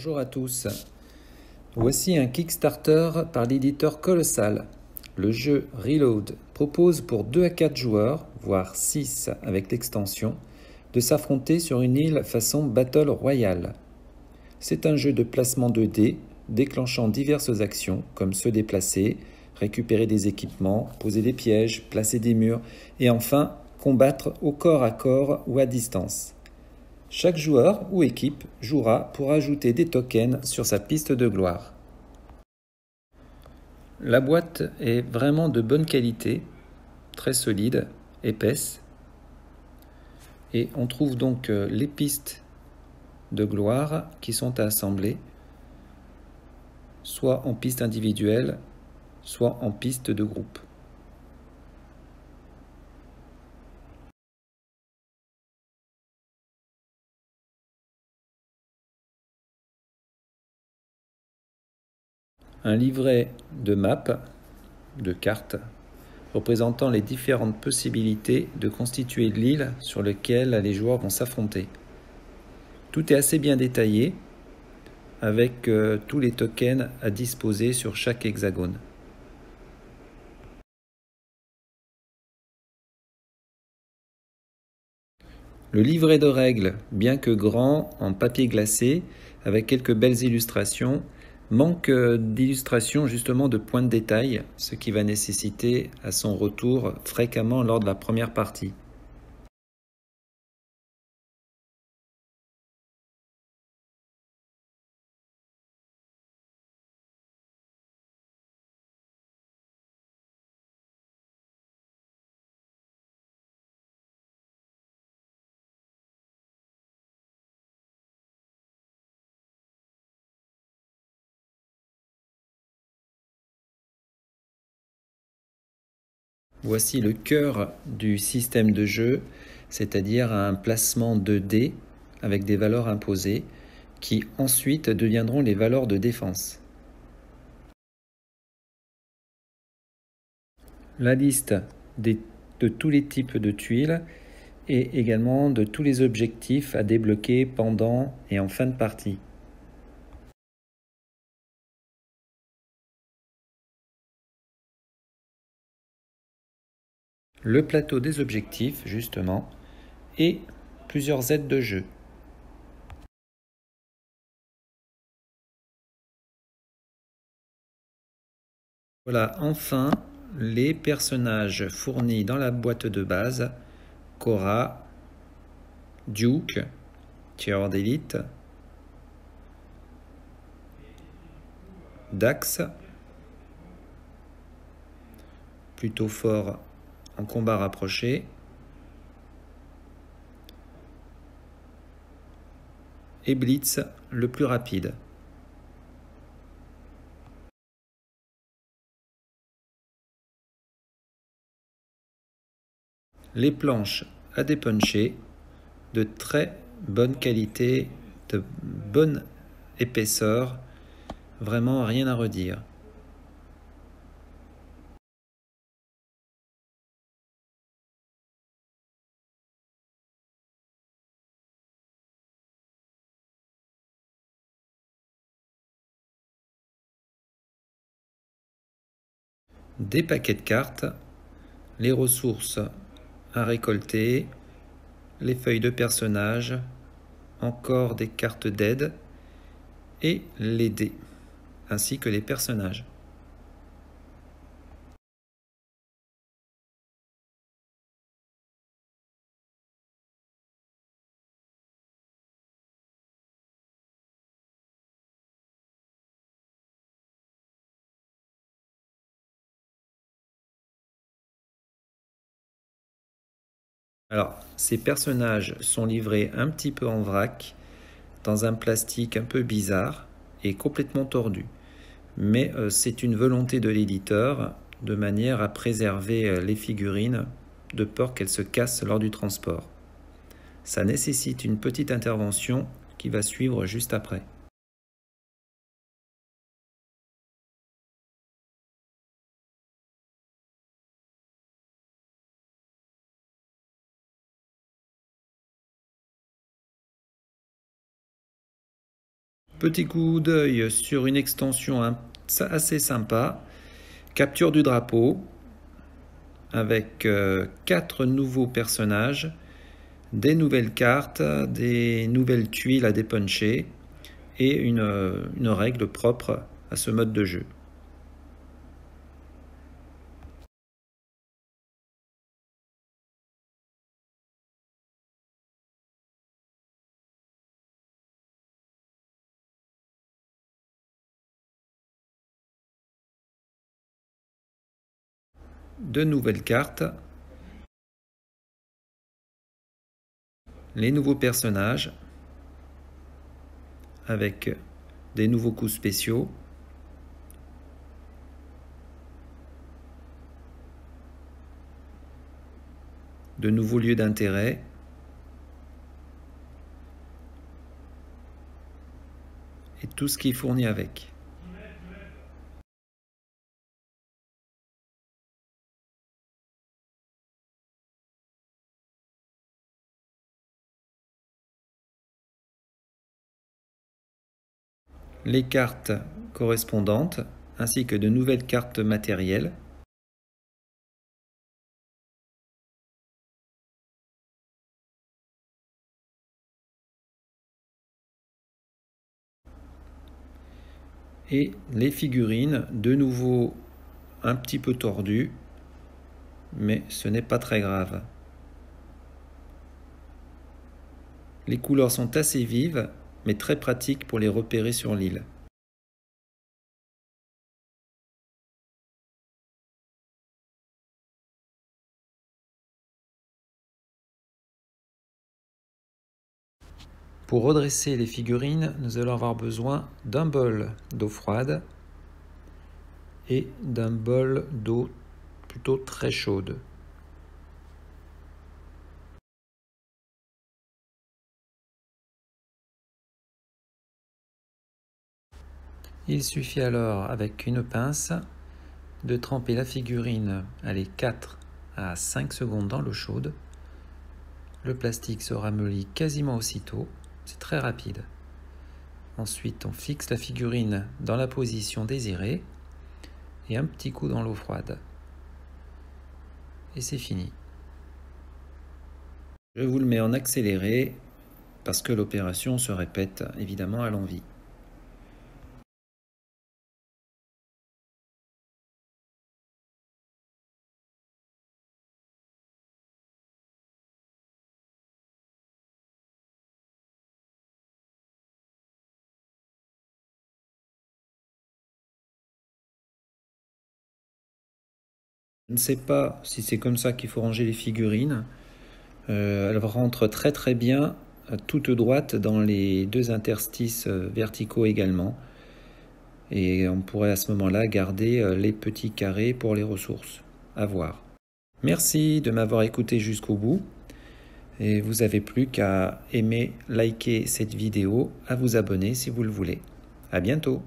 Bonjour à tous. Voici un Kickstarter par l'éditeur Colossal. Le jeu Reload propose pour 2 à 4 joueurs, voire 6 avec l'extension, de s'affronter sur une île façon Battle Royale. C'est un jeu de placement de dés, déclenchant diverses actions comme se déplacer, récupérer des équipements, poser des pièges, placer des murs et enfin combattre au corps à corps ou à distance. Chaque joueur ou équipe jouera pour ajouter des tokens sur sa piste de gloire. La boîte est vraiment de bonne qualité, très solide, épaisse. Et on trouve donc les pistes de gloire qui sont à assembler, soit en piste individuelle, soit en piste de groupe. Un livret de maps, de cartes, représentant les différentes possibilités de constituer l'île sur laquelle les joueurs vont s'affronter. Tout est assez bien détaillé, avec tous les tokens à disposer sur chaque hexagone. Le livret de règles, bien que grand, en papier glacé, avec quelques belles illustrations, manque d'illustrations justement de points de détail, ce qui va nécessiter à son retour fréquemment lors de la première partie. Voici le cœur du système de jeu, c'est-à-dire un placement de dés avec des valeurs imposées qui ensuite deviendront les valeurs de défense. La liste de tous les types de tuiles et également de tous les objectifs à débloquer pendant et en fin de partie. Le plateau des objectifs, justement, et plusieurs aides de jeu. Voilà enfin les personnages fournis dans la boîte de base: Cora, Duke, tireur d'élite, Dax, plutôt fort en combat rapproché, et Blitz, le plus rapide. Les planches à dépuncher, de très bonne qualité, de bonne épaisseur, vraiment rien à redire. Des paquets de cartes, les ressources à récolter, les feuilles de personnages, encore des cartes d'aide et les dés, ainsi que les personnages. Alors, ces personnages sont livrés un petit peu en vrac, dans un plastique un peu bizarre et complètement tordu. Mais c'est une volonté de l'éditeur, de manière à préserver les figurines, de peur qu'elles se cassent lors du transport. Ça nécessite une petite intervention qui va suivre juste après. Petit coup d'œil sur une extension assez sympa. Capture du drapeau avec 4 nouveaux personnages, des nouvelles cartes, des nouvelles tuiles à dépuncher et une règle propre à ce mode de jeu. De nouvelles cartes, les nouveaux personnages avec des nouveaux coups spéciaux, de nouveaux lieux d'intérêt, et tout ce qui est fourni avec. Les cartes correspondantes, ainsi que de nouvelles cartes matérielles. Et les figurines, de nouveau un petit peu tordues, mais ce n'est pas très grave. Les couleurs sont assez vives, mais très pratiques pour les repérer sur l'île. Pour redresser les figurines, nous allons avoir besoin d'un bol d'eau froide et d'un bol d'eau plutôt très chaude. Il suffit alors, avec une pince, de tremper la figurine, allez, 4 à 5 secondes dans l'eau chaude. Le plastique se ramollit quasiment aussitôt, c'est très rapide. Ensuite, on fixe la figurine dans la position désirée et un petit coup dans l'eau froide. Et c'est fini. Je vous le mets en accéléré parce que l'opération se répète évidemment à l'envi. Je ne sais pas si c'est comme ça qu'il faut ranger les figurines. Elles rentrent très très bien, toutes droites dans les 2 interstices verticaux également. Et on pourrait à ce moment-là garder les petits carrés pour les ressources. À voir. Merci de m'avoir écouté jusqu'au bout. Et vous n'avez plus qu'à aimer, liker cette vidéo, à vous abonner si vous le voulez. À bientôt.